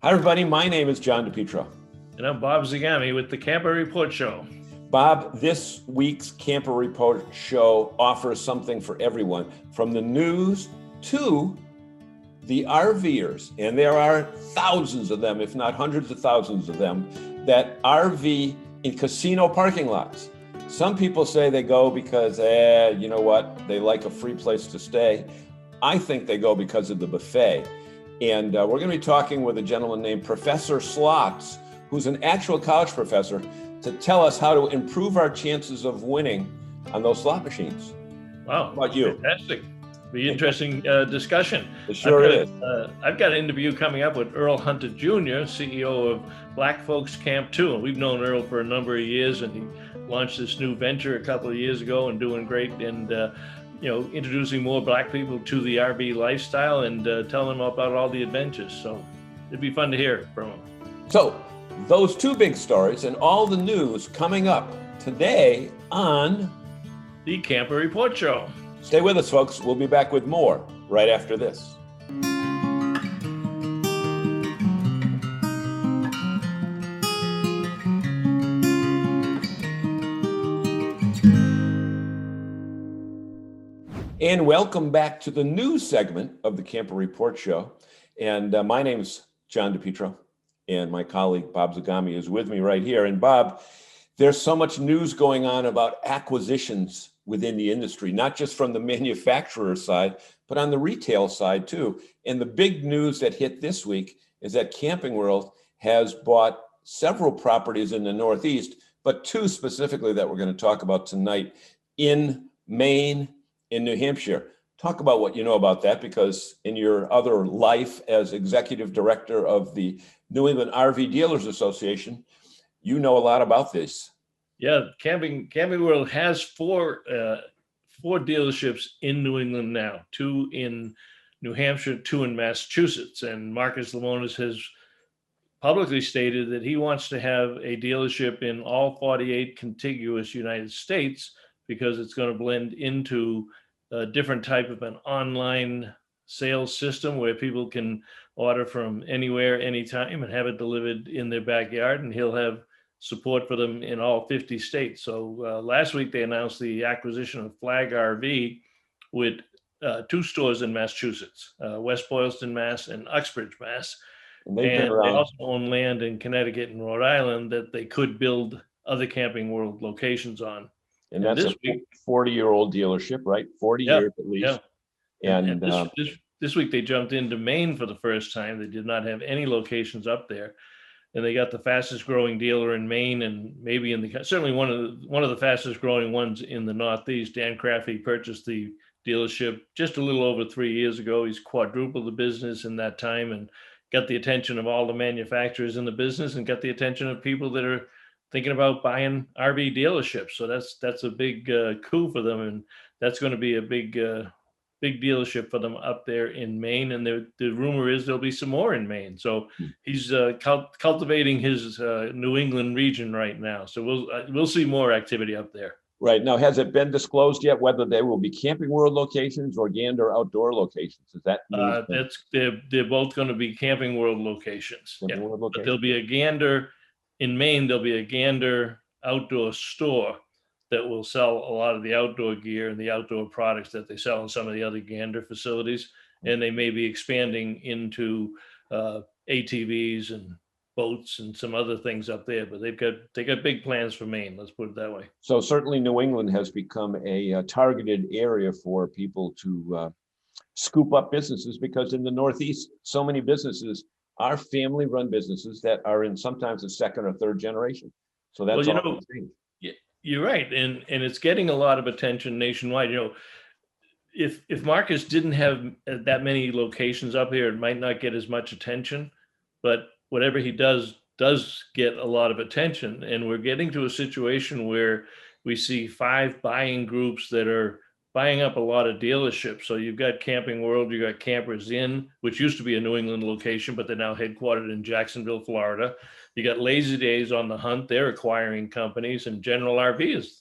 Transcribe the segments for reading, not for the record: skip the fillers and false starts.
Hi, everybody. My name is John DePietro. And I'm Bob Zagami with the Camper Report Show. Bob, this week's Camper Report Show offers something for everyone, from the news to the RVers. And there are thousands of them, if not hundreds of thousands of them, that RV in casino parking lots. Some people say they go because, you know what, they like a free place to stay. I think they go because of the buffet. And we're going to be talking with a gentleman named Professor Slots, who's an actual college professor, to tell us how to improve our chances of winning on those slot machines. Wow. How about you? Fantastic. Be interesting discussion. It sure is. I've got an interview coming up with Earl Hunter Jr., CEO of Black Folks Camp 2. And we've known Earl for a number of years, and he launched this new venture a couple of years ago and doing great. And introducing more Black people to the RV lifestyle and telling them about all the adventures. So it'd be fun to hear from him. So those two big stories and all the news coming up today on the Camper Report Show. Stay with us, folks. We'll be back with more right after this. And welcome back to the news segment of the Camper Report Show. And my name's John DePietro, and my colleague Bob Zagami is with me right here. And Bob, there's so much news going on about acquisitions within the industry, not just from the manufacturer side, but on the retail side too. And the big news that hit this week is that Camping World has bought several properties in the Northeast, but two specifically that we're going to talk about tonight in Maine, in New Hampshire. Talk about what you know about that, because in your other life as executive director of the New England RV Dealers Association, you know a lot about this. Yeah, Camping World has four dealerships in New England now, two in New Hampshire, two in Massachusetts. And Marcus Lemonis has publicly stated that he wants to have a dealership in all 48 contiguous United States, because it's going to blend into a different type of an online sales system where people can order from anywhere, anytime, and have it delivered in their backyard. And he'll have support for them in all 50 states. So last week they announced the acquisition of Flag RV with two stores in Massachusetts, West Boylston, Mass, and Uxbridge, Mass. And they also own land in Connecticut and Rhode Island that they could build other Camping World locations on. And that's a 40-year-old dealership, right? 40 years at least. Yeah. And this week they jumped into Maine for the first time. They did not have any locations up there. And they got the fastest growing dealer in Maine, and maybe certainly one of the fastest growing ones in the Northeast. Dan Craffey purchased the dealership just a little over 3 years ago. He's quadrupled the business in that time and got the attention of all the manufacturers in the business and got the attention of people that are thinking about buying RV dealerships. So that's a big coup for them, and that's going to be a big dealership for them up there in Maine. And the rumor is there'll be some more in Maine. So he's cultivating his New England region right now. So we'll see more activity up there. Right. Now, has it been disclosed yet whether they will be Camping World locations or Gander outdoor locations? Is that they're both going to be Camping World locations. But there'll be a Gander in Maine. There'll be a Gander outdoor store that will sell a lot of the outdoor gear and the outdoor products that they sell in some of the other Gander facilities. And they may be expanding into ATVs and boats and some other things up there, but they got big plans for Maine. Let's put it that way. So certainly New England has become a targeted area for people to scoop up businesses, because in the Northeast, so many businesses are family-run businesses that are in sometimes the second or third generation. So that's you're right, and it's getting a lot of attention nationwide. If Marcus didn't have that many locations up here, it might not get as much attention, but whatever he does get a lot of attention. And we're getting to a situation where we see 5 buying groups that are buying up a lot of dealerships. So you've got Camping World, you got Campers Inn, which used to be a New England location, but they're now headquartered in Jacksonville, Florida. You got Lazy Days on the hunt; they're acquiring companies, and General RV is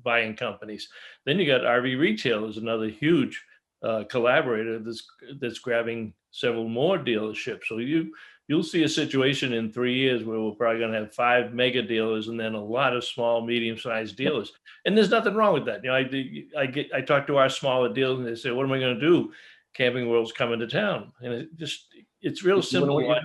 buying companies. Then you got RV Retail is another huge collaborator that's grabbing several more dealerships. So you'll see a situation in 3 years where we're probably going to have 5 mega dealers and then a lot of small, medium-sized dealers. And there's nothing wrong with that. I talk to our smaller dealers and they say, "What am I going to do? Camping World's coming to town." And it's real simple.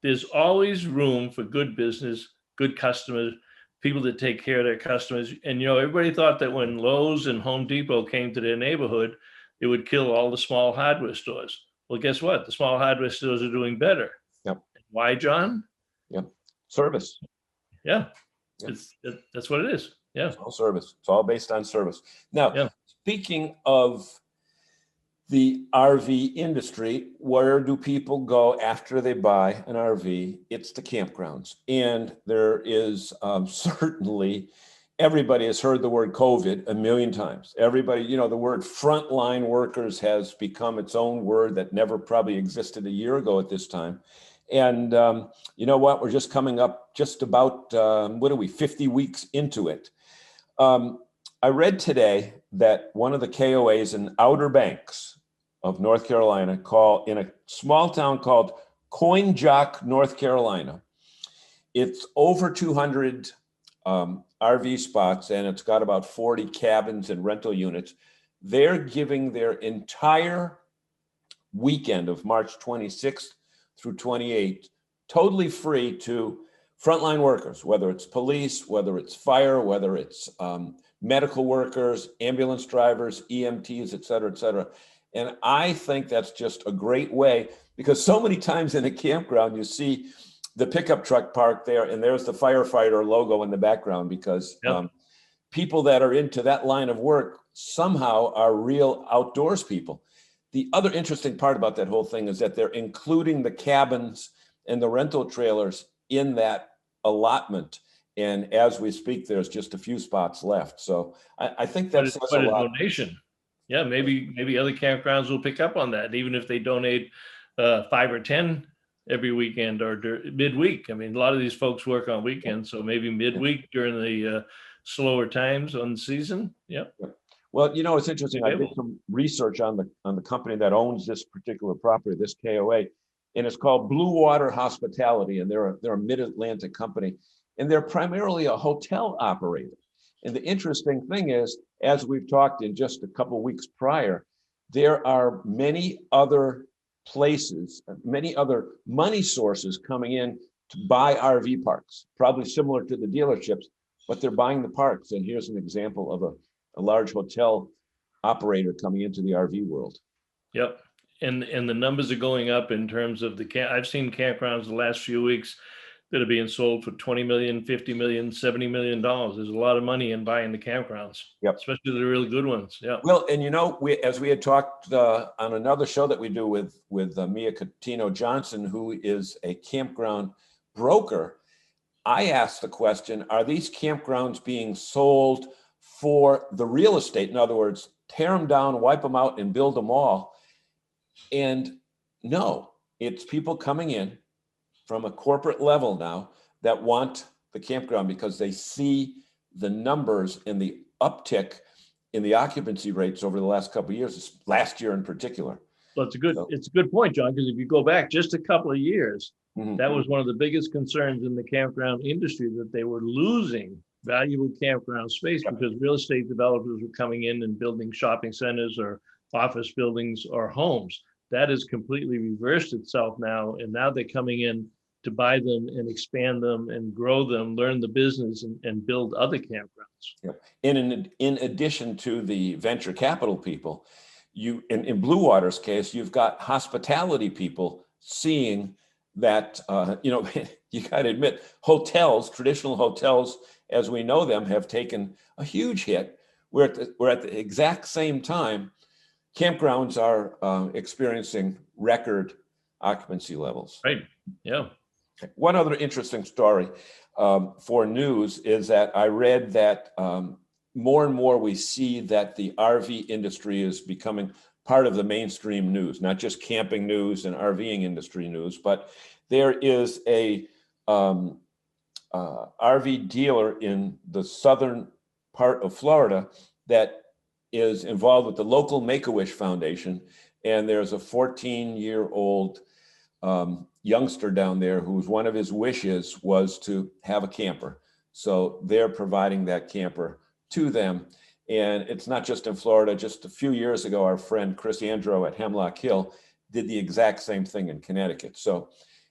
There's always room for good business, good customers, people that take care of their customers. And everybody thought that when Lowe's and Home Depot came to their neighborhood, it would kill all the small hardware stores. Well, guess what? The small hardware stores are doing better. Yep. Why, John? Yep. Service. Yeah. Yep. That's what it is. Yeah. It's all service. It's all based on service. Now, speaking of the RV industry, where do people go after they buy an RV? It's the campgrounds. And there is certainly, everybody has heard the word COVID a million times. Everybody, the word frontline workers has become its own word that never probably existed a year ago at this time. And you know what? We're just coming up just about, 50 weeks into it. I read today that one of the KOAs in Outer Banks of North Carolina, in a small town called Coinjock, North Carolina. It's over 200 RV spots, and it's got about 40 cabins and rental units. They're giving their entire weekend of March 26th through 28th totally free to frontline workers, whether it's police, whether it's fire, whether it's medical workers, ambulance drivers, EMTs, et cetera, et cetera. And I think that's just a great way, because so many times in a campground, you see the pickup truck parked there and there's the firefighter logo in the background, because people that are into that line of work somehow are real outdoors people. The other interesting part about that whole thing is that they're including the cabins and the rental trailers in that allotment. And as we speak, there's just a few spots left. So I think that's a donation. Yeah, maybe other campgrounds will pick up on that, even if they donate 5 or 10 every weekend or midweek. I mean, a lot of these folks work on weekends, so maybe midweek during the slower times on the season. Yeah. Well, it's interesting. I did some research on the company that owns this particular property, this KOA, and it's called Blue Water Hospitality, and they're a Mid-Atlantic company, and they're primarily a hotel operator. And the interesting thing is, as we've talked in just a couple of weeks prior, there are many other places, many other money sources coming in to buy RV parks, probably similar to the dealerships, but they're buying the parks. And here's an example of a large hotel operator coming into the RV world. Yep. And the numbers are going up in terms of I've seen campgrounds the last few weeks that are being sold for $20 million, $50 million, $70 million. There's a lot of money in buying the campgrounds, especially the really good ones. Yeah. Well, and as we had talked on another show that we do with Mia Catino Johnson, who is a campground broker, I asked the question, are these campgrounds being sold for the real estate? In other words, tear them down, wipe them out, and build them all? And no, it's people coming in from a corporate level now that want the campground because they see the numbers and the uptick in the occupancy rates over the last couple of years, last year in particular. Well, it's a good point, John, because if you go back just a couple of years, that was one of the biggest concerns in the campground industry, that they were losing valuable campground space because real estate developers were coming in and building shopping centers or office buildings or homes. That has completely reversed itself now. And now they're coming in to buy them and expand them and grow them, learn the business and build other campgrounds. Yep. And in addition to the venture capital people, in Blue Water's case, you've got hospitality people seeing that, you got to admit, traditional hotels as we know them, have taken a huge hit. We're at the exact same time campgrounds are experiencing record occupancy levels. Right. Yeah. One other interesting story for news is that I read that more and more we see that the RV industry is becoming part of the mainstream news, not just camping news and RVing industry news, but there is a RV dealer in the southern part of Florida that is involved with the local Make-A-Wish Foundation, and there's a 14-year-old youngster down there whose one of his wishes was to have a camper. So they're providing that camper to them. And it's not just in Florida. Just a few years ago, our friend Chris Andro at Hemlock Hill did the exact same thing in Connecticut. So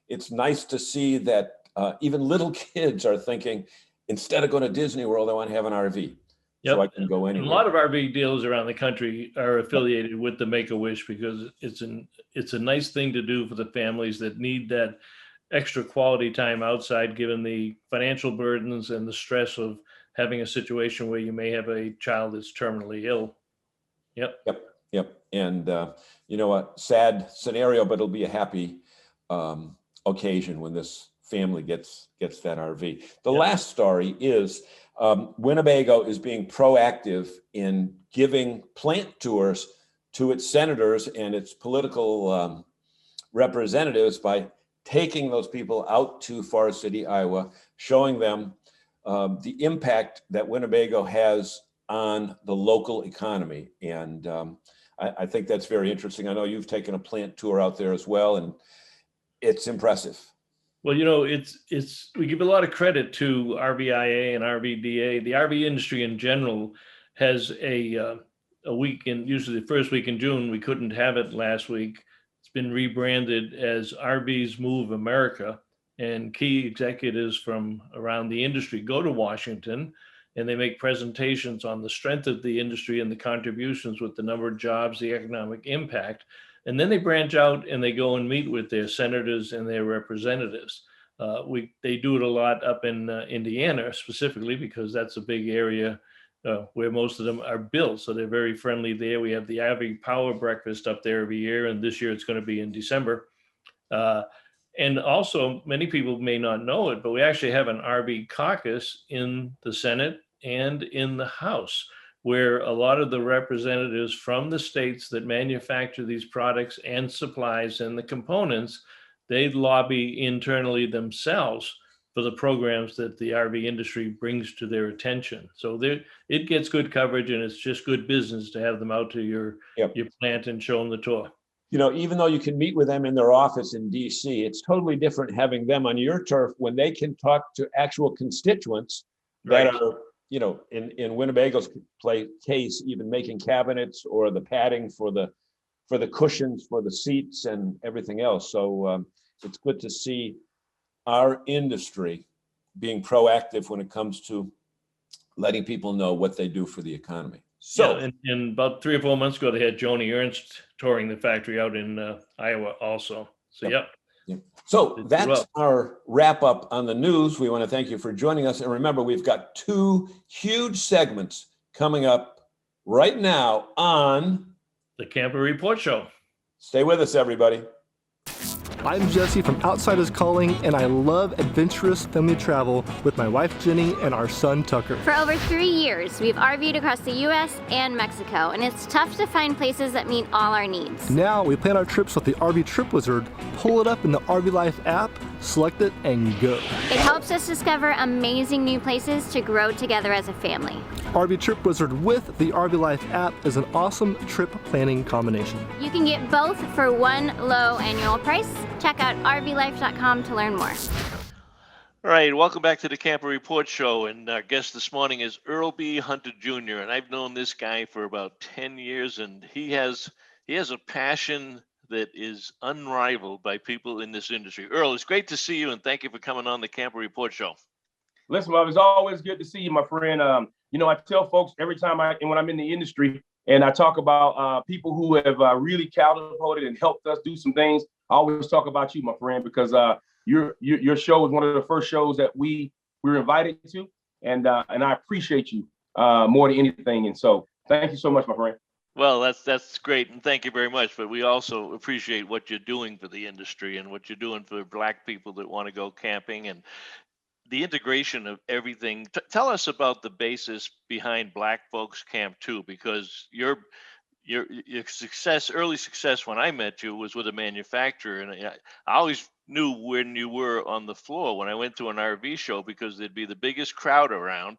it's nice to see that even little kids are thinking, instead of going to Disney World, I want to have an RV. Yep. So I can go And anywhere. a lot of RV dealers around the country are affiliated with the Make-A-Wish because it's a nice thing to do for the families that need that extra quality time outside, given the financial burdens and the stress of having a situation where you may have a child that's terminally ill. Yep. And you know, a sad scenario, but it'll be a happy occasion when this family gets that RV. The last story is Winnebago is being proactive in giving plant tours to its senators and its political representatives by taking those people out to Forest City, Iowa, showing them the impact that Winnebago has on the local economy. And I think that's very interesting. I know you've taken a plant tour out there as well, and it's impressive. Well, you know, we give a lot of credit to RVIA and RVDA. The RV industry in general has a weekend, usually the first week in June. We couldn't have it last week. It's been rebranded as RVs Move America, and key executives from around the industry go to Washington and they make presentations on the strength of the industry and the contributions with the number of jobs, the economic impact. And then they branch out and they go and meet with their senators and their representatives. They do it a lot up in Indiana specifically because that's a big area where most of them are built. So they're very friendly there. We have the RV Power Breakfast up there every year, and this year it's going to be in December. And also, many people may not know it, but we actually have an RV caucus in the Senate and in the House, where a lot of the representatives from the states that manufacture these products and supplies and the components, they lobby internally themselves for the programs that the RV industry brings to their attention. So it gets good coverage, and it's just good business to have them out to your plant and show them the tour. You know, even though you can meet with them in their office in DC, it's totally different having them on your turf when they can talk to actual constituents that are, you know, in Winnebago's case, even making cabinets or the padding for the cushions for the seats and everything else. So it's good to see our industry being proactive when it comes to letting people know what they do for the economy. So, and about 3 or 4 months ago, they had Joni Ernst touring the factory out in Iowa also. So, So that's our wrap up on the news. We want to thank you for joining us. And remember, we've got 2 huge segments coming up right now on the Camper Report Show. Stay with us, everybody. I'm Jesse from Outsiders Calling, and I love adventurous family travel with my wife Jenny and our son Tucker. For over 3 years, we've RV'd across the U.S. and Mexico, and it's tough to find places that meet all our needs. Now we plan our trips with the RV Trip Wizard, pull it up in the RV Life app, select it, and go. It helps us discover amazing new places to grow together as a family. RV Trip Wizard with the RV Life app is an awesome trip planning combination. You can get both for one low annual price. Check out rvlife.com to learn more. All right, welcome back to the Camper Report Show, and our guest this morning is Earl B. Hunter Jr., and I've known this guy for about 10 years, and he has a passion that is unrivaled by people in this industry. Earl, it's great to see you, and thank you for coming on the Camper Report Show. Listen, Bob, it's always good to see you, my friend. You know, I tell folks every time when I'm in the industry and I talk about people who have really catapulted and helped us do some things, I always talk about you, my friend, because your show is one of the first shows that we were invited to, and I appreciate you more than anything. And so, thank you so much, my friend. Well, that's great, and thank you very much. But we also appreciate what you're doing for the industry and what you're doing for Black people that want to go camping and the integration of everything. Tell us about the basis behind Black Folks Camp 2, because your early success when I met you was with a manufacturer, and I always knew when you were on the floor when I went to an RV show, because there'd be the biggest crowd around,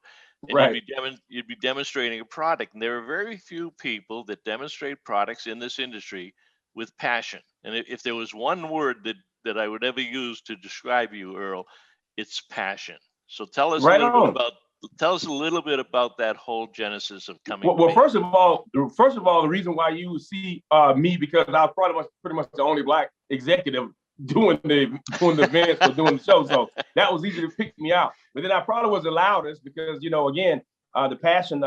and right. you'd be demonstrating a product, and there are very few people that demonstrate products in this industry with passion. And if there was one word that I would ever use to describe you, Earl, it's passion. So tell us Right a little on. bit about that whole genesis of coming. Well, first of all, the reason why you see me, because I was pretty much the only Black executive doing the events or doing the show, so that was easy to pick me out. But then I probably was the loudest because, again, the passion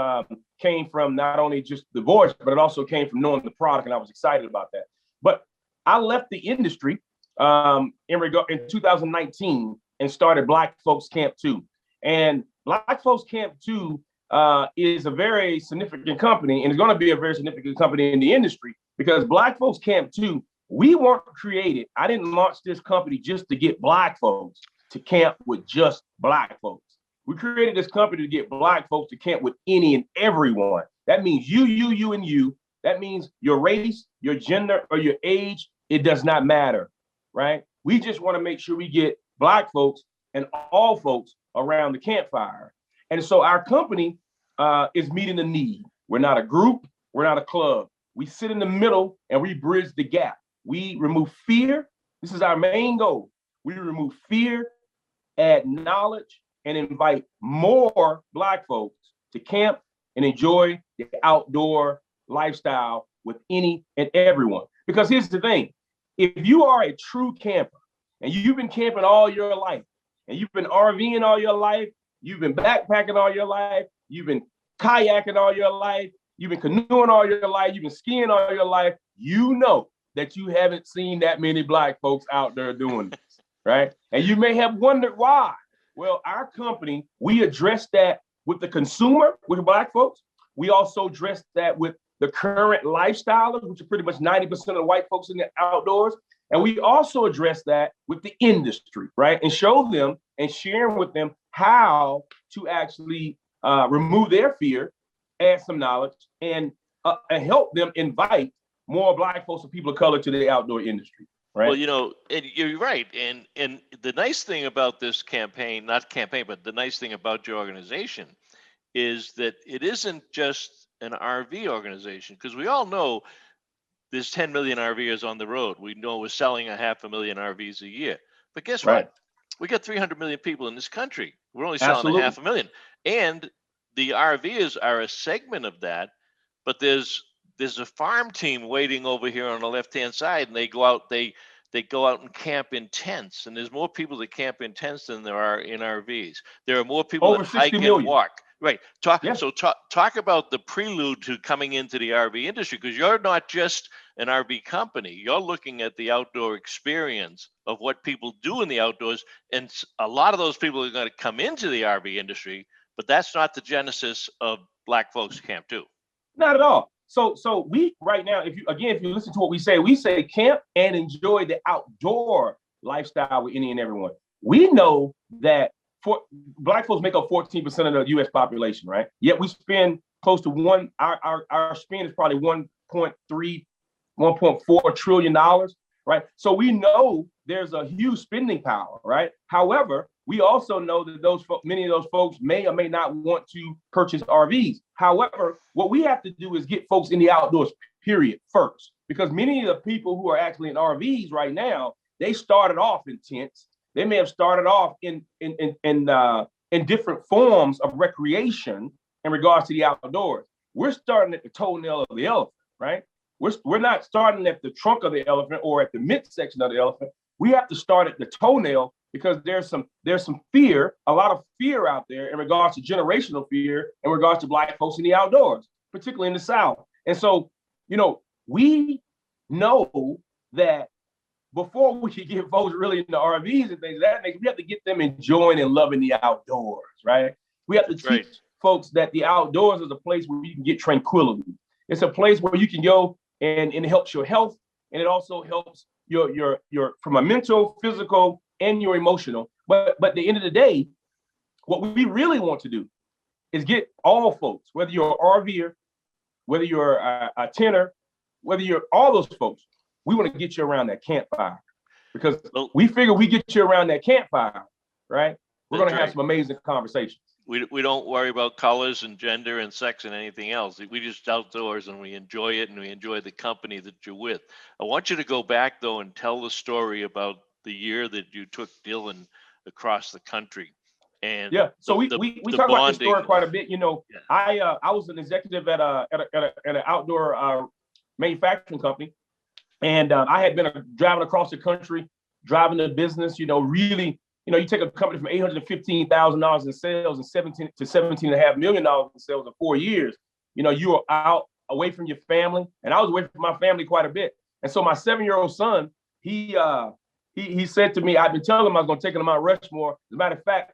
came from not only just the voice, but it also came from knowing the product, and I was excited about that. But I left the industry in 2019 and started Black Folks Camp 2. And Black Folks Camp 2 is a very significant company, and it's going to be a very significant company in the industry, because Black Folks Camp 2, we weren't created. I didn't launch this company just to get Black folks to camp with just Black folks. We created this company to get Black folks to camp with any and everyone. That means you, and you. That means your race, your gender, or your age. It does not matter, right? We just want to make sure we get Black folks and all folks around the campfire. And so our company is meeting the need. We're not a group. We're not a club. We sit in the middle and we bridge the gap. We remove fear. This is our main goal. We remove fear, add knowledge, and invite more Black folks to camp and enjoy the outdoor lifestyle with any and everyone. Because here's the thing. If you are a true camper and you've been camping all your life, and you've been RVing all your life, you've been backpacking all your life, you've been kayaking all your life, you've been canoeing all your life, you've been skiing all your life, you know that you haven't seen that many Black folks out there doing this, right? And you may have wondered why. Well, our company, we address that with the consumer, with Black folks. We also address that with the current lifestylers, which are pretty much 90% of the white folks in the outdoors. And we also address that with the industry, right? And show them and share with them how to actually remove their fear, add some knowledge, and help them invite more Black folks and people of color to the outdoor industry, right? Well, and you're right. And the nice thing about this campaign, not campaign, but the nice thing about your organization is that it isn't just an RV organization, because we all know there's 10 million RVers on the road. We know we're selling 500,000 RVs a year. But guess what? We got 300 million people in this country. We're only selling 500,000. And the RVers are a segment of that. But there's a farm team waiting over here on the left-hand side, and they go out and camp in tents. And there's more people that camp in tents than there are in RVs. There are more people over that hike million. and walk. Right. Talk about the prelude to coming into the RV industry, because you're not just an RV company. You're looking at the outdoor experience of what people do in the outdoors. And a lot of those people are going to come into the RV industry, but that's not the genesis of Black Folks Camp 2. Not at all. So we right now, if you listen to what we say camp and enjoy the outdoor lifestyle with any and everyone. We know that Black folks make up 14% of the U.S. population, right? Yet we spend close to our spend is probably 1.4 trillion dollars, right? So we know there's a huge spending power, right? However, we also know that many of those folks may or may not want to purchase RVs. However, what we have to do is get folks in the outdoors, period, first, because many of the people who are actually in RVs right now, they started off in tents. They may have started off in different forms of recreation in regards to the outdoors. We're starting at the toenail of the elephant, right? We're not starting at the trunk of the elephant or at the midsection of the elephant. We have to start at the toenail, because there's some fear, a lot of fear out there in regards to generational fear in regards to Black folks in the outdoors, particularly in the South. And so, we know that before we can get folks really into RVs and things of that nature, we have to get them enjoying and loving the outdoors, right? We have to teach folks that the outdoors is a place where you can get tranquility. It's a place where you can go and it helps your health, and it also helps your from a mental, physical, and your emotional. But at the end of the day, what we really want to do is get all folks, whether you're an RVer, whether you're a tenter, whether you're all those folks, we want to get you around that campfire, because we figure we get you around that campfire, right? We're going to have some amazing conversations. We don't worry about colors and gender and sex and anything else. We just outdoors and we enjoy it and we enjoy the company that you're with. I want you to go back though and tell the story about the year that you took Dylan across the country. And yeah, so we talk about this story quite a bit. You know, Yeah. I was an executive at an outdoor manufacturing company, and I had been driving across the country, driving the business. You know, really, you know, you take a company from $815,000 in sales and $17.5 million in sales in 4 years. You know, you are out away from your family, and I was away from my family quite a bit. And so my 7-year-old son, he said to me, I've been telling him I was going to take him to Mount Rushmore. As a matter of fact,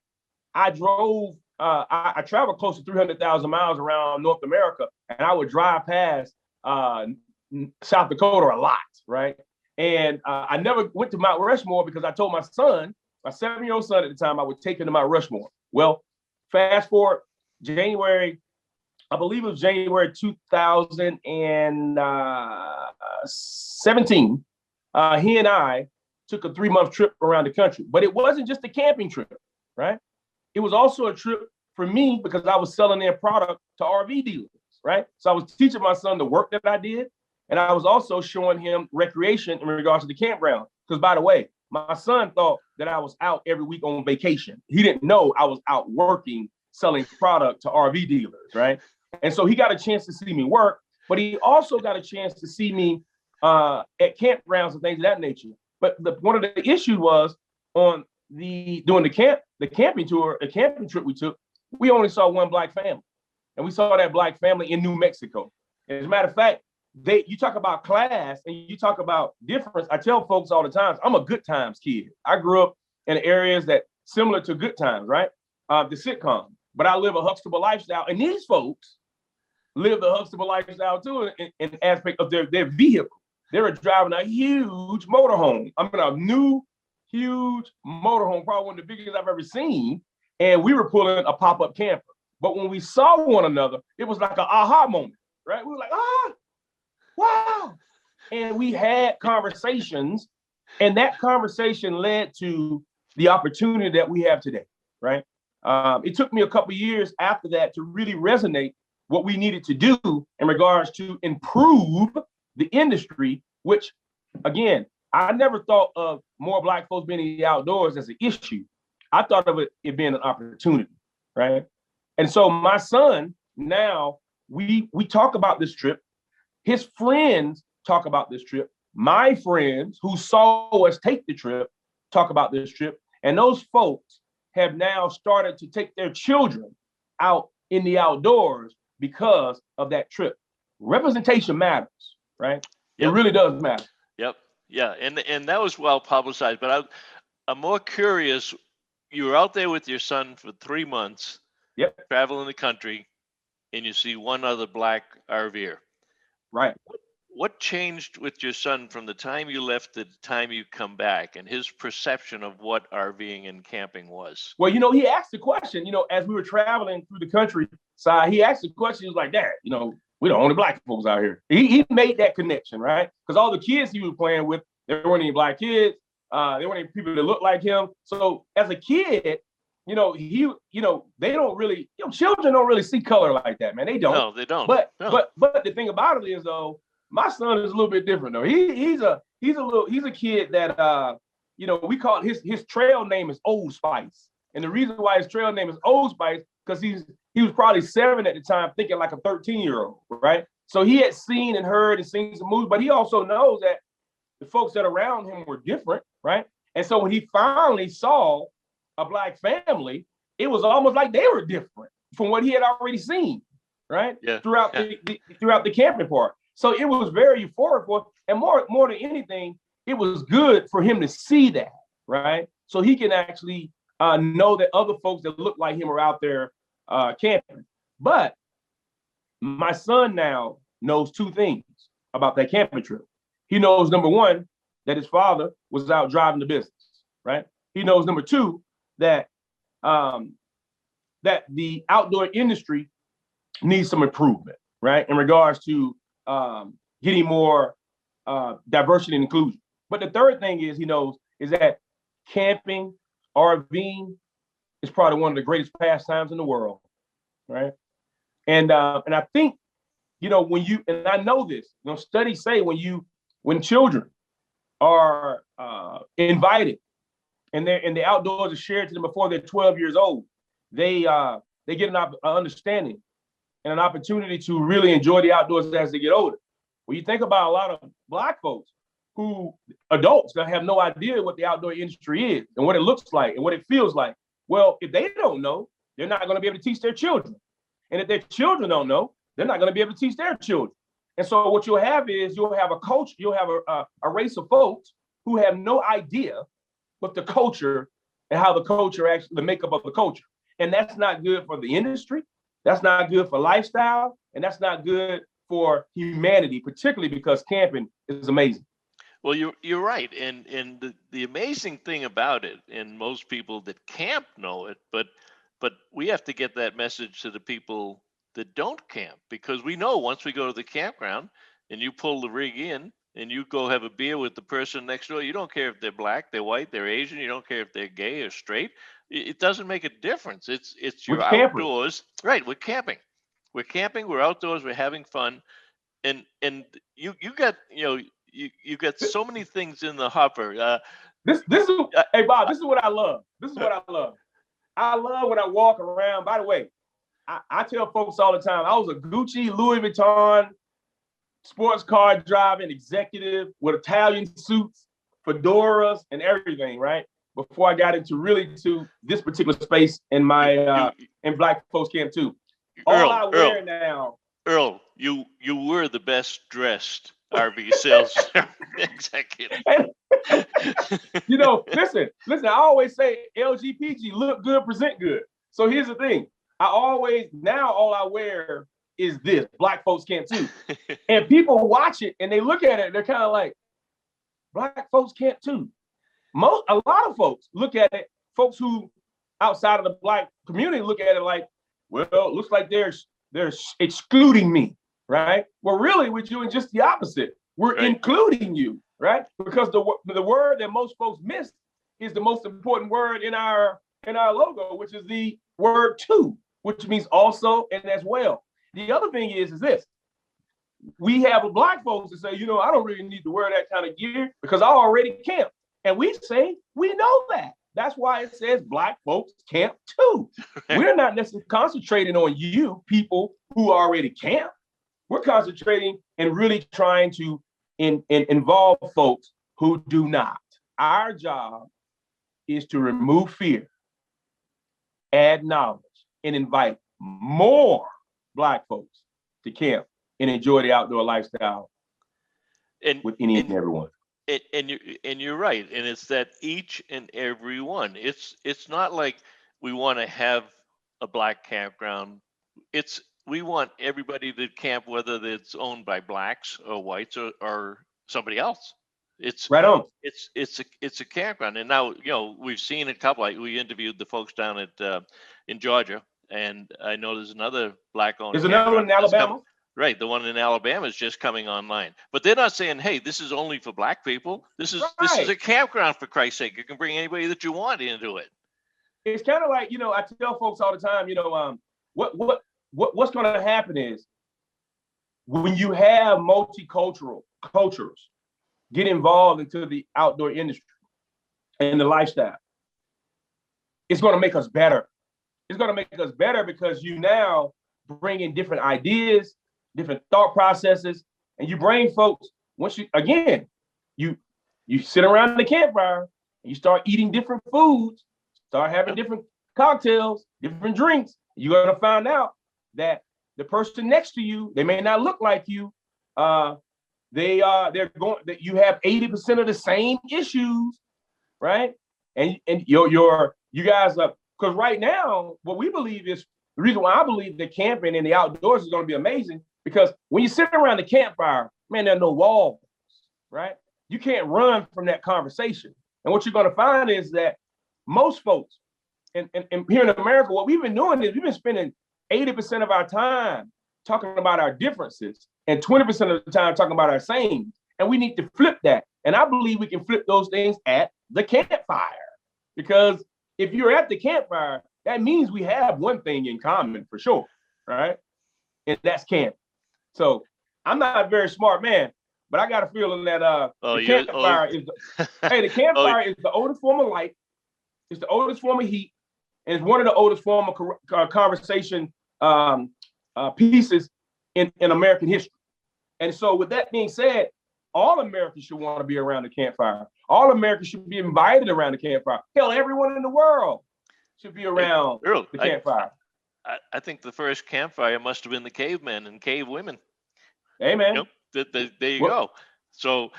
I drove, I traveled close to 300,000 miles around North America, and I would drive past South Dakota a lot, right? And I never went to Mount Rushmore because I told my son, my 7-year-old son at the time, I would take him to Mount Rushmore. Well, fast forward, January, I believe it was January 2017, he and I took a 3-month trip around the country. But it wasn't just a camping trip, right? It was also a trip for me because I was selling their product to RV dealers, right? So I was teaching my son the work that I did, and I was also showing him recreation in regards to the campground. Because by the way, my son thought that I was out every week on vacation. He didn't know I was out working, selling product to RV dealers, right? And so he got a chance to see me work, but he also got a chance to see me at campgrounds and things of that nature. But one of the issues was during the camping trip we took, we only saw one Black family, and we saw that Black family in New Mexico. As a matter of fact, you talk about class and you talk about difference. I tell folks all the time, I'm a Good Times kid. I grew up in areas that similar to Good Times, right? The sitcom, but I live a Huxtable lifestyle, and these folks live the Huxtable lifestyle too in aspect of their vehicle. They were driving a huge motorhome. I mean, a new, huge motorhome, probably one of the biggest I've ever seen. And we were pulling a pop-up camper. But when we saw one another, it was like an aha moment, right? We were like, wow. And we had conversations, and that conversation led to the opportunity that we have today, right? It took me a couple of years after that to really resonate what we needed to do in regards to improve the industry, which, again, I never thought of more Black folks being in the outdoors as an issue. I thought of it being an opportunity, right? And so my son, now we talk about this trip. His friends talk about this trip. My friends who saw us take the trip talk about this trip. And those folks have now started to take their children out in the outdoors because of that trip. Representation matters, right? Yep. It really does matter. Yep. Yeah. And that was well publicized, but I'm more curious. You were out there with your son for 3 months, yep, traveling the country, and you see one other Black RVer. Right. What changed with your son from the time you left to the time you come back, and his perception of what RVing and camping was? Well, he asked the question, as we were traveling through the country side, he asked the question, he was like, Dad, we're the only Black folks out here. He made that connection, right? Because all the kids he was playing with, there weren't any Black kids. There weren't any people that looked like him. So as a kid, they don't really, children don't really see color like that, man. They don't. No, they don't. But the thing about it is, though, my son is a little bit different, though. He's a kid that we call his trail name is Old Spice, and the reason why his trail name is Old Spice because he was probably 7 at the time, thinking like a 13-year-old, right? So he had seen and heard and seen some movies, but he also knows that the folks that around him were different, right? And so when he finally saw a Black family, it was almost like they were different from what he had already seen, right? Yeah. Throughout the camping part. So it was very euphoric for him. And more than anything, it was good for him to see that, right? So he can actually know that other folks that look like him are out there camping. But my son now knows 2 things about that camping trip. He knows, number 1, that his father was out driving the business, right? He knows, number 2, that that the outdoor industry needs some improvement, right? In regards to getting more diversity and inclusion. But the third thing is he knows is that camping, RVing, is probably one of the greatest pastimes in the world, right? And I think, when you, and I know this, studies say when children are invited and the outdoors are shared to them before they're 12 years old, they get an understanding and an opportunity to really enjoy the outdoors as they get older. When you think about a lot of Black folks adults that have no idea what the outdoor industry is and what it looks like and what it feels like. Well, if they don't know, they're not going to be able to teach their children. And if their children don't know, they're not going to be able to teach their children. And so what you'll have is you'll have a race of folks who have no idea what the culture and how the culture actually, the makeup of the culture. And that's not good for the industry. That's not good for lifestyle. And that's not good for humanity, particularly because camping is amazing. Well, you're right, and the amazing thing about it, and most people that camp know it, but we have to get that message to the people that don't camp, because we know once we go to the campground and you pull the rig in and you go have a beer with the person next door, you don't care if they're Black, they're white, they're Asian, you don't care if they're gay or straight. It doesn't make a difference. It's your outdoors, right? We're camping, we're outdoors, we're having fun, and you got you got so many things in the hopper. This is hey Bob, this is what I love. I love when I walk around. By the way, I tell folks all the time, I was a Gucci, Louis Vuitton, sports car driving executive with Italian suits, fedoras, and everything, right? Before I got into this particular space in my in Black folks camp too. All I wear now. Earl, you were the best dressed RV sales executive. Listen, I always say LGPG, look good, present good. So here's the thing. All I wear is this, Black folks camp too. And people watch it and they look at it and they're kind of like, Black folks camp too. A lot of folks look at it, folks who outside of the Black community look at it like, well, it looks like they're excluding me, right? Well, really, we're doing just the opposite. We're including you, right? Because the word that most folks miss is the most important word in our logo, which is the word "to," which means also and as well. The other thing is this: we have Black folks that say, I don't really need to wear that kind of gear because I already camp, and we say we know that. That's why it says Black folks camp too. We're not necessarily concentrating on you people who already camp. We're concentrating and really trying to involve folks who do not. Our job is to remove fear, add knowledge, and invite more Black folks to camp and enjoy the outdoor lifestyle with any and everyone. And you're right, and it's that each and every one. It's not like we want to have a Black campground. We want everybody to camp, whether it's owned by Blacks or whites or somebody else. It's right on. It's a campground, and now we've seen a couple. We interviewed the folks down at in Georgia, and I know there's another Black owned. There's another one in Alabama. Right, the one in Alabama is just coming online, but they're not saying, "Hey, this is only for Black people." This is a campground, for Christ's sake. You can bring anybody that you want into it. It's kind of like I tell folks all the time. What's going to happen is when you have multicultural cultures get involved into the outdoor industry and the lifestyle, it's going to make us better. It's going to make us better because you now bring in different ideas, different thought processes, and you bring folks, once you sit around the campfire and you start eating different foods, start having different cocktails, different drinks, you're going to find out that the person next to you, they may not look like you, you have 80% of the same issues, right? And you guys are, because right now, what we believe is, the reason why I believe that camping in the outdoors is going to be amazing, because when you sit around the campfire, man, there are no walls, right? You can't run from that conversation. And what you're going to find is that most folks, and here in America, what we've been doing is we've been spending 80% of our time talking about our differences and 20% of the time talking about our same. And we need to flip that. And I believe we can flip those things at the campfire. Because if you're at the campfire, that means we have one thing in common for sure, right? And that's camping. So I'm not a very smart man, but I got a feeling that the campfire is the campfire is the oldest form of light, it's the oldest form of heat, and it's one of the oldest form of conversation pieces in American history. And so with that being said, all Americans should want to be around the campfire. All Americans should be invited around the campfire. Hell, everyone in the world should be around Earl, the campfire. I think the first campfire must have been the cavemen and cave women. Amen. You know, there you go. So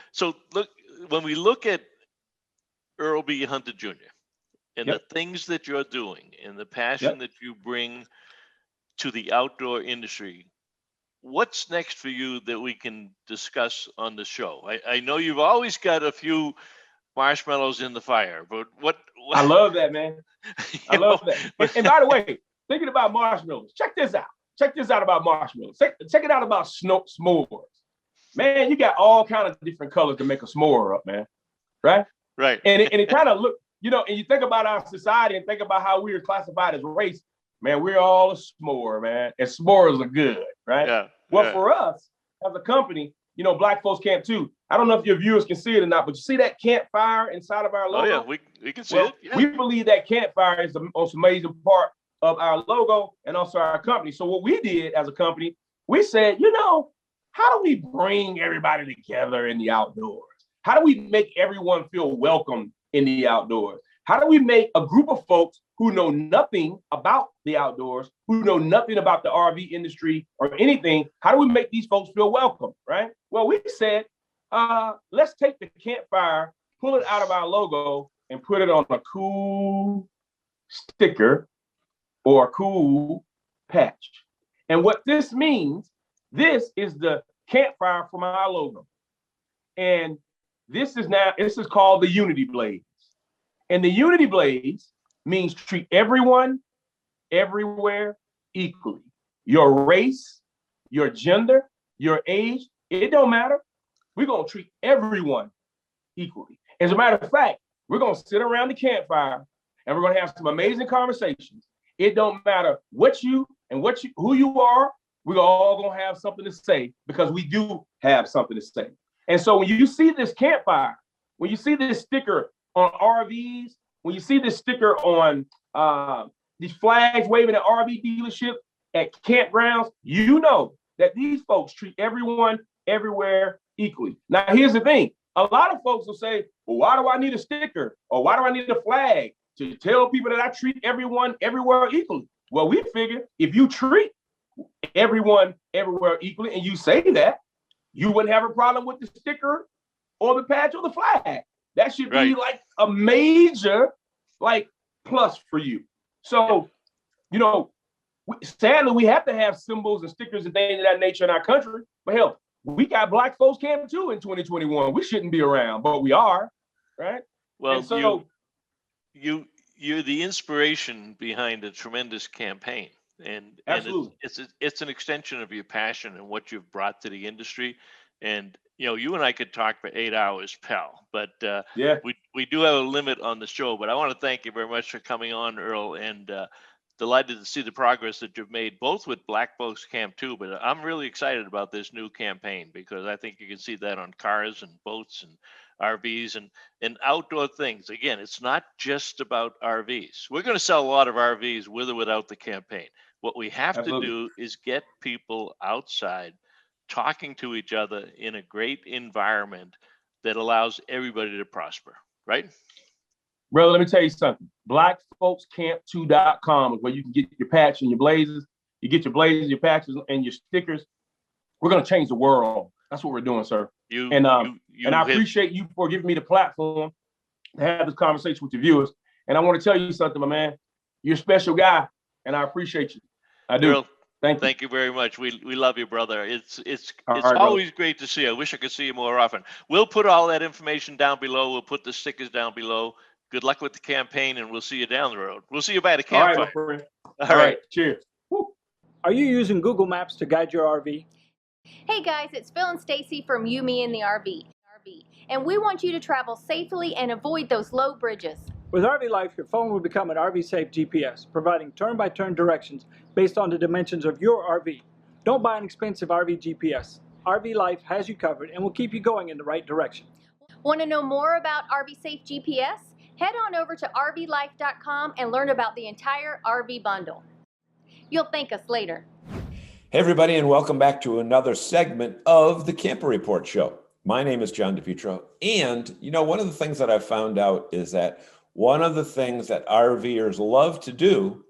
look, when we look at Earl B. Hunter Jr. and the things that you're doing and the passion that you bring to the outdoor industry, what's next for you that we can discuss on the show? I know you've always got a few marshmallows in the fire, but what I love that, man. I love that. And by the way, thinking about marshmallows, check this out. Check this out about marshmallows. Check it out about s'mores. Man, you got all kinds of different colors to make a s'more up, man. Right? Right. And it kind of look, you know, and you think about our society and think about how we are classified as race. Man, we're all a s'more, man. And s'mores are good, right? Yeah. Well, for us as a company, you know, Black Folks Camp too. I don't know if your viewers can see it or not, but you see that campfire inside of our logo? Oh, yeah, we can see it. Yeah. We believe that campfire is the most amazing part of our logo and also our company. So what we did as a company, we said, you know, how do we bring everybody together in the outdoors? How do we make everyone feel welcome in the outdoors? How do we make a group of folks who know nothing about the outdoors, who know nothing about the RV industry or anything, how do we make these folks feel welcome, right? Well, we said, let's take the campfire, pull it out of our logo and put it on a cool sticker or a cool patch. And what this means, this is the campfire from our logo. And this is called the Unity Blades. And the Unity Blades means treat everyone, everywhere equally. Your race, your gender, your age, it don't matter. We're gonna treat everyone equally. As a matter of fact, we're gonna sit around the campfire and we're gonna have some amazing conversations. It don't matter who you are, we're all gonna have something to say because we do have something to say. And so when you see this campfire, when you see this sticker on RVs, when you see this sticker on these flags waving at RV dealership, at campgrounds, you know that these folks treat everyone, everywhere equally. Now, here's the thing. A lot of folks will say, well, why do I need a sticker? Or why do I need a flag to tell people that I treat everyone, everywhere equally? Well, we figure if you treat everyone, everywhere equally, and you say that, you wouldn't have a problem with the sticker or the patch or the flag. That should be like a major plus for you. So, you know, sadly, we have to have symbols and stickers and things of that nature in our country. But hell, we got Black Folks Camp too in 2021. We shouldn't be around, but we are, right? Well, and so you're the inspiration behind a tremendous campaign. And it's an extension of your passion and what you've brought to the industry. And you know, you and I could talk for 8 hours, pal. But we do have a limit on the show. But I want to thank you very much for coming on, Earl, and delighted to see the progress that you've made, both with Black Folks Camp 2. But I'm really excited about this new campaign because I think you can see that on cars and boats and RVs and outdoor things. Again, it's not just about RVs. We're going to sell a lot of RVs with or without the campaign. What we have to do is get people outside talking to each other in a great environment that allows everybody to prosper, right? Brother, let me tell you something. BlackFolksCamp2.com is where you can get your patch and your blazers. You get your blazers, your patches, and your stickers. We're going to change the world. That's what we're doing, sir. And I appreciate you for giving me the platform to have this conversation with your viewers. And I want to tell you something, my man. You're a special guy, and I appreciate you. I do. Earl, thank you very much. We love you, brother. It's always great to see you. I wish I could see you more often. We'll put all that information down below. We'll put the stickers down below. Good luck with the campaign, and we'll see you down the road. We'll see you by the campfire. All right, my friend. All right. Cheers. Woo. Are you using Google Maps to guide your RV? Hey guys, it's Phil and Stacy from You, Me, and the RV. And we want you to travel safely and avoid those low bridges. With RV Life, your phone will become an RV safe GPS, providing turn-by-turn directions based on the dimensions of your RV. Don't buy an expensive RV GPS. RV Life has you covered and will keep you going in the right direction. Want to know more about RV Safe GPS? Head on over to rvlife.com and learn about the entire RV bundle. You'll thank us later. Hey, everybody, and welcome back to another segment of the Camper Report Show. My name is John DePietro, and one of the things that I've found out is that one of the things that RVers love to do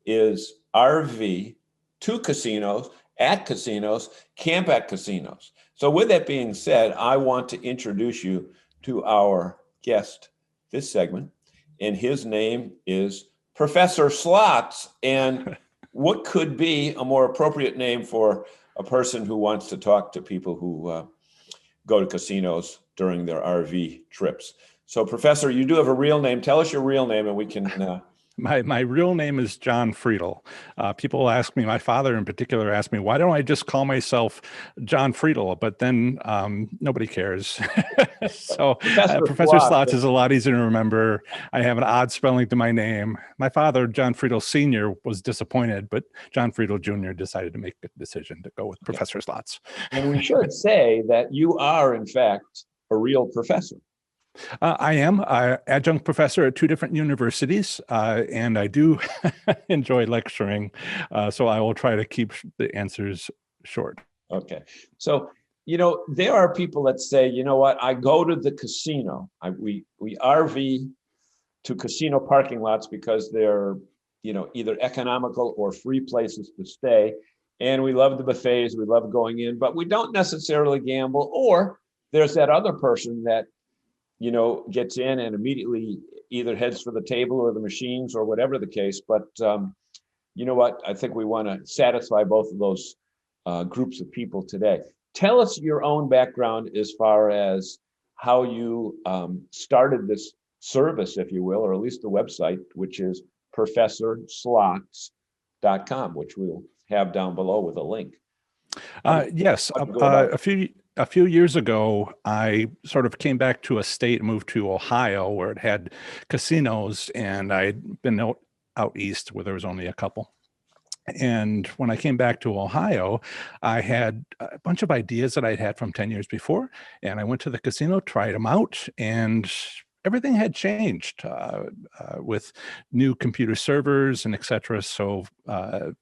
is RV to casinos, at casinos, camp at casinos. So with that being said, I want to introduce you to our guest this segment, and his name is Professor Slots. And what could be a more appropriate name for a person who wants to talk to people who go to casinos during their RV trips? So, Professor, you do have a real name. Tell us your real name, and we can. My real name is John Friedl. People ask me, my father in particular asked me, why don't I just call myself John Friedl? But then nobody cares. So Professor Slots is a lot easier to remember. I have an odd spelling to my name. My father, John Friedl Sr., was disappointed, but John Friedl Jr. decided to make the decision to go with Professor Slots. And we should say that you are, in fact, a real professor. I am an adjunct professor at two different universities, and I do enjoy lecturing, so I will try to keep the answers short. Okay. So, there are people that say, you know what, I go to the casino. We RV to casino parking lots because they're, either economical or free places to stay. And we love the buffets, we love going in, but we don't necessarily gamble. Or there's that other person that gets in and immediately either heads for the table or the machines or whatever the case. But you know what? I think we want to satisfy both of those groups of people today. Tell us your own background as far as how you started this service, if you will, or at least the website, which is professorslots.com, which we'll have down below with a link. Yes, a few years ago, I sort of came back to a state, moved to Ohio, where it had casinos, and I'd been out east where there was only a couple. And when I came back to Ohio, I had a bunch of ideas that I'd had from 10 years before, and I went to the casino, tried them out, and everything had changed with new computer servers and et cetera. So the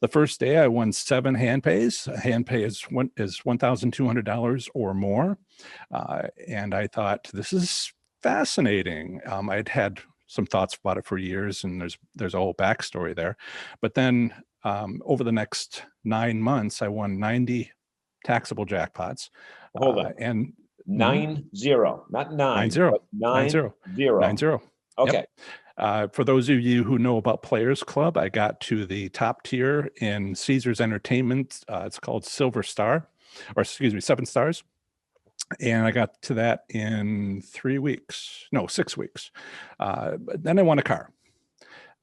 first day I won 7 hand pays. A hand pay is $1,200 or more. And I thought, this is fascinating. I'd had some thoughts about it for years, and there's a whole backstory there. But then over the next 9 months, I won 90 taxable jackpots. Hold on. And 90, not 9. 90. But 90. 90. Okay. Yep. For those of you who know about Players Club, I got to the top tier in Caesars Entertainment. It's called Silver Star, or excuse me, 7 stars. And I got to that in 6 weeks. But then I won a car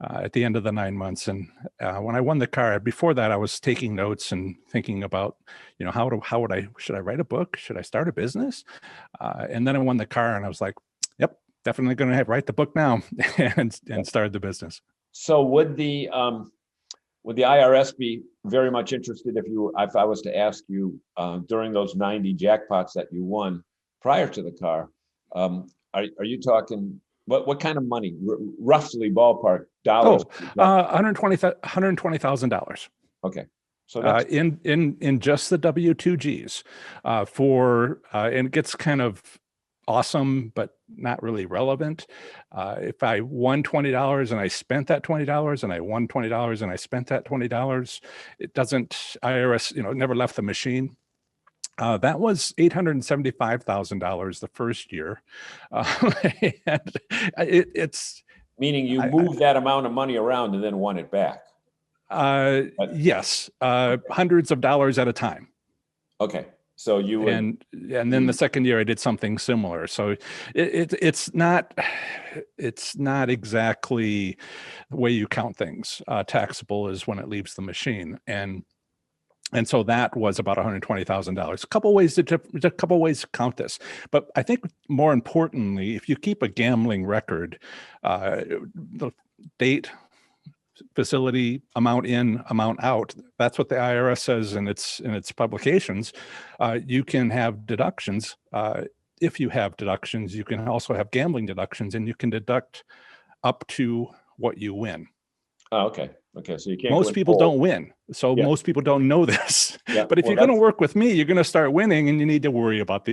at the end of the 9 months. And when I won the car, before that, I was taking notes and thinking about, should I write a book? Should I start a business? And then I won the car, and I was like, yep, definitely going to write the book now, and started the business. So would the IRS be very much interested if I was to ask you during those 90 jackpots that you won prior to the car, are you talking what kind of money, roughly ballpark dollars? $120,000. Okay. So that's in just the W-2Gs and it gets kind of awesome, but not really relevant. If I won $20 and I spent that $20, and I won $20 and I spent that $20, it doesn't, IRS, never left the machine. That was $875,000 the first year. It's meaning you moved that amount of money around and then won it back. Yes, hundreds of dollars at a time. Okay. So you would, and then the second year I did something similar. So it's not exactly the way you count things. Taxable is when it leaves the machine. And And so that was about $120,000. A couple ways to count this, but I think more importantly, if you keep a gambling record, the date, facility, amount in, amount out, that's what the IRS says in its publications. You can have deductions. If you have deductions, you can also have gambling deductions, and you can deduct up to what you win. Oh, okay. Okay. So you can't. Most people don't win. So most people don't know this. Yeah. But if you're going to work with me, you're going to start winning, and you need to worry about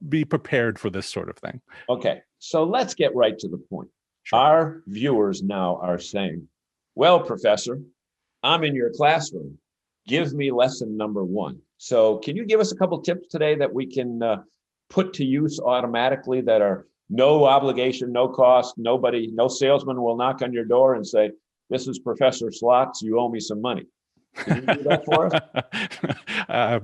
be prepared for this sort of thing. Okay. So let's get right to the point. Sure. Our viewers now are saying, well, Professor, I'm in your classroom. Give me lesson number 1. So can you give us a couple tips today that we can put to use automatically that are no obligation, no cost, no salesman will knock on your door and say, this is Professor Slots, you owe me some money. Can you do that for us?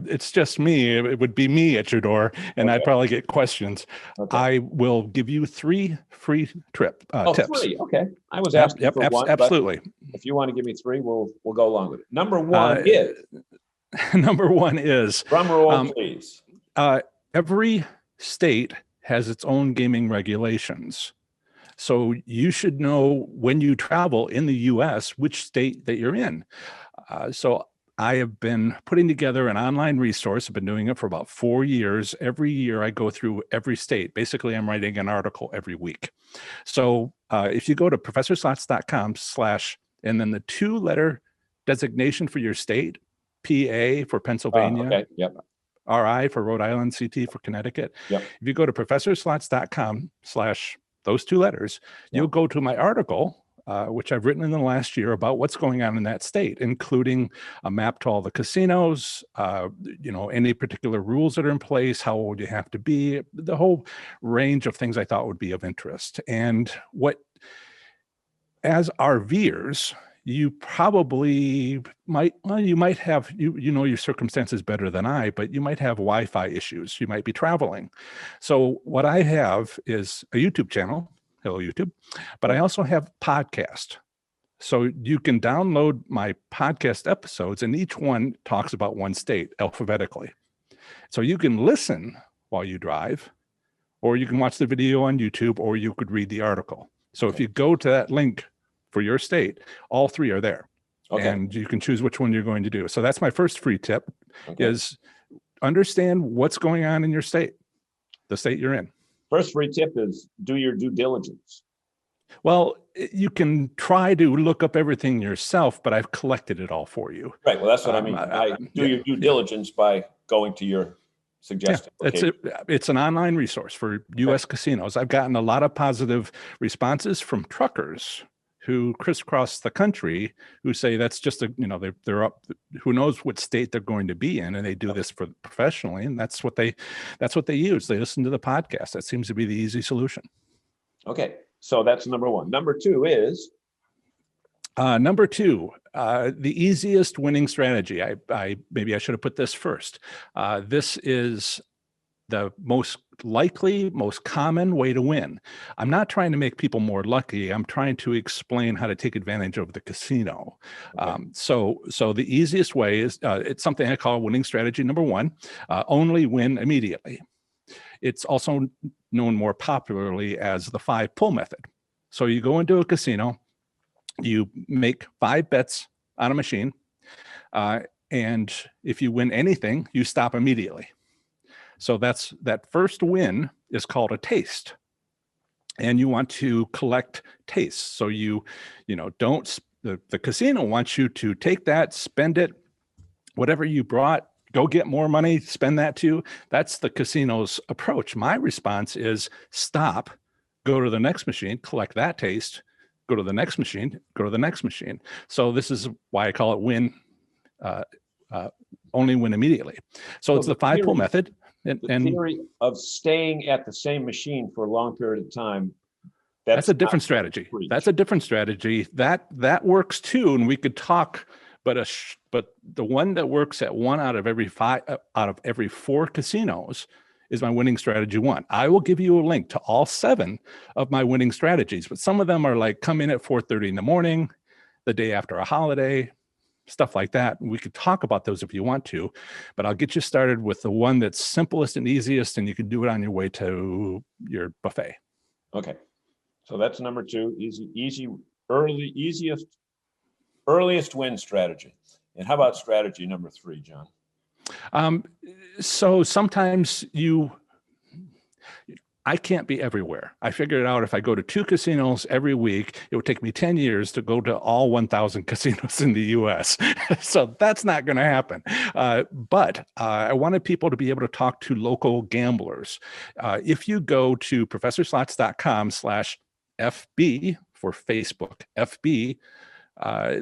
It's just me. It would be me at your door, and I'd probably get questions. Okay. I will give you 3 free tips. 3. Okay. I was asking for 1. Absolutely. If you want to give me 3, we'll go along with it. Number 1 is. Number 1 is. Drum roll, please. Every state has its own gaming regulations. So you should know when you travel in the US, which state that you're in. So I have been putting together an online resource. I've been doing it for about 4 years. Every year I go through every state. Basically, I'm writing an article every week. So if you go to professorslots.com/ and then the 2-letter designation for your state, PA for Pennsylvania, okay. Yep. RI for Rhode Island, CT for Connecticut. Yep. If you go to professorslots.com/ those 2 letters, you'll go to my article, which I've written in the last year about what's going on in that state, including a map to all the casinos, any particular rules that are in place, how old you have to be, the whole range of things I thought would be of interest. And as RVers, you probably might have, your circumstances better than I, but you might have Wi-Fi issues. You might be traveling. So what I have is a YouTube channel, hello YouTube, but I also have podcast. So you can download my podcast episodes, and each one talks about one state alphabetically. So you can listen while you drive, or you can watch the video on YouTube, or you could read the article. So if you go to that link for your state, all 3 are there. Okay. And you can choose which one you're going to do. So that's my first free tip, is understand what's going on in your state, the state you're in. First free tip is do your due diligence. Well, you can try to look up everything yourself, but I've collected it all for you. Right. Well, that's what I mean. Your due diligence by going to your suggested location. It's an online resource for U.S. casinos. I've gotten a lot of positive responses from truckers who crisscross the country, who say that's just they're up, who knows what state they're going to be in, and they do this for professionally, and that's what they use. They listen to the podcast. That seems to be the easy solution. Okay, so that's number 1. Number 2 is the easiest winning strategy. Maybe I should have put this first. This is the most likely, most common way to win. I'm not trying to make people more lucky. I'm trying to explain how to take advantage of the casino. Okay. So the easiest way is, it's something I call winning strategy number 1, only win immediately. It's also known more popularly as the 5-pull method. So you go into a casino, you make 5 bets on a machine, and if you win anything, you stop immediately. So that first win is called a taste, and you want to collect tastes. So the casino wants you to take that, spend it, whatever you brought, go get more money, spend that too. That's the casino's approach. My response is stop, go to the next machine, collect that taste, go to the next machine, go to the next machine. So this is why I call it only win immediately. So it's the 5-pull method. The theory of staying at the same machine for a long period of time, that's a different strategy. That's a different strategy. That works too, and we could talk. But the one that works at 1 out of every 4 casinos is my winning strategy 1. I will give you a link to all 7 of my winning strategies, but some of them are like come in at 4:30 in the morning, the day after a holiday, stuff like that. We could talk about those if you want to, but I'll get you started with the one that's simplest and easiest, and you can do it on your way to your buffet. Okay. So that's number 2, earliest win strategy. And how about strategy number 3, John? So sometimes I can't be everywhere. I figured out if I go to 2 casinos every week, it would take me 10 years to go to all 1,000 casinos in the US. So that's not going to happen. But I wanted people to be able to talk to local gamblers. If you go to professorslots.com/FB for Facebook, FB,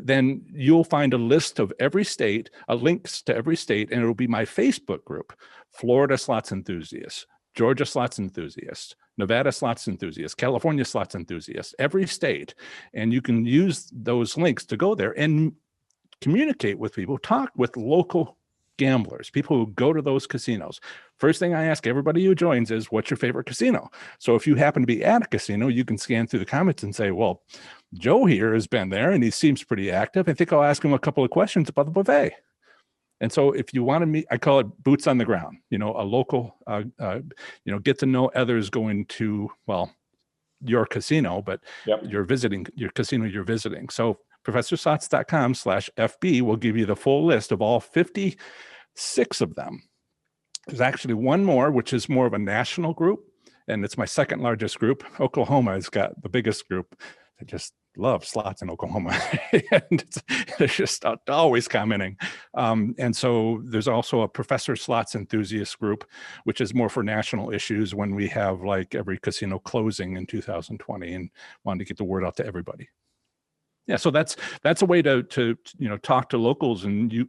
then you'll find a list of every state, links to every state, and it'll be my Facebook group: Florida Slots Enthusiasts, Georgia Slots Enthusiasts, Nevada Slots Enthusiasts, California Slots Enthusiasts, every state. And you can use those links to go there and communicate with people, talk with local gamblers, people who go to those casinos. First thing I ask everybody who joins is, what's your favorite casino? So if you happen to be at a casino, you can scan through the comments and say, well, Joe here has been there and he seems pretty active. I think I'll ask him a couple of questions about the buffet. And so if you want to meet, I call it boots on the ground, a local, get to know others going to, your casino, but you're visiting your casino you're visiting. So professorslots.com/FB will give you the full list of all 56 of them. There's actually one more, which is more of a national group, and it's my second largest group. Oklahoma has got the biggest group. I just love slots in Oklahoma. And it's just always commenting. And so there's also a Professor Slots Enthusiast group, which is more for national issues when we have like every casino closing in 2020 and wanted to get the word out to everybody. Yeah, so that's a way to talk to locals, and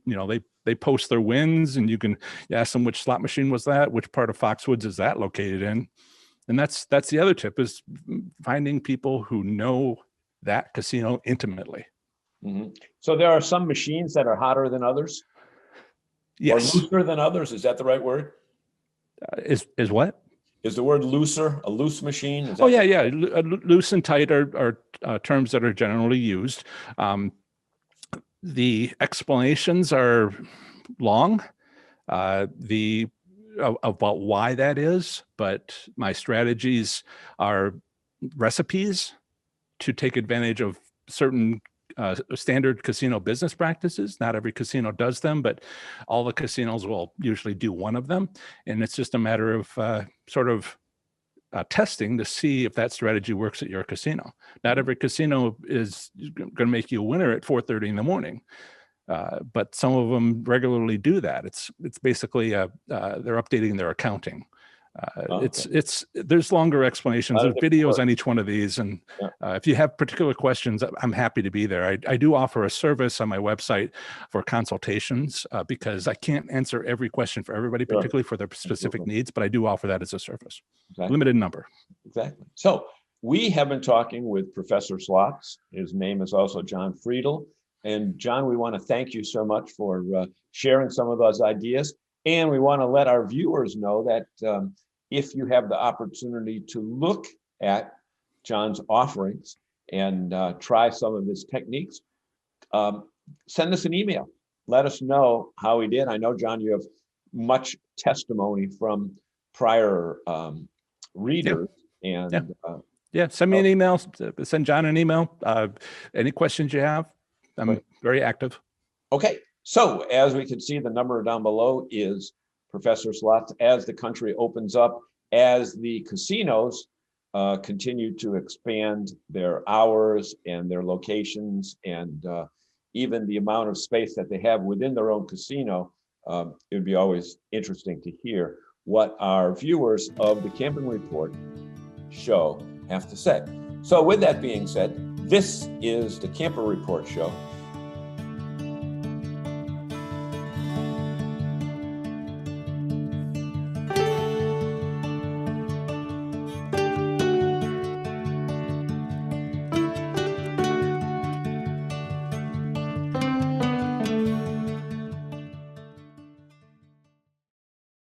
they post their wins, and you can ask them which slot machine was that, which part of Foxwoods is that located in. And that's the other tip, is finding people who know that casino intimately. Mm-hmm. So there are some machines that are hotter than others? Yes. Or looser than others? Is that the right word? Is what? Is the word looser a loose machine? Is that yeah. Loose and tight are terms that are generally used. The explanations are long. About why that is, but my strategies are recipes to take advantage of certain standard casino business practices. Not every casino does them, but all the casinos will usually do one of them. And it's just a matter of testing to see if that strategy works at your casino. Not every casino is going to make you a winner at 4:30 in the morning. But some of them regularly do that. It's basically they're updating their accounting. There's longer explanations. There's videos on each one of these, and if you have particular questions, I'm happy to be there. I do offer a service on my website for consultations because I can't answer every question for everybody, particularly for their specific needs. But I do offer that as a service. Exactly. Limited number. Exactly. So we have been talking with Professor Slots. His name is also John Friedl. And John, we want to thank you so much for sharing some of those ideas. And we want to let our viewers know that if you have the opportunity to look at John's offerings and try some of his techniques, send us an email. Let us know how he did. I know, John, you have much testimony from prior readers. And send me an email, send John an email. Any questions you have? I'm very active. Okay, so as we can see, the number down below is Professor Slots. As the country opens up, as the casinos continue to expand their hours and their locations, and even the amount of space that they have within their own casino, it would be always interesting to hear what our viewers of the Camping Report show have to say. So with that being said, this is the Camper Report show.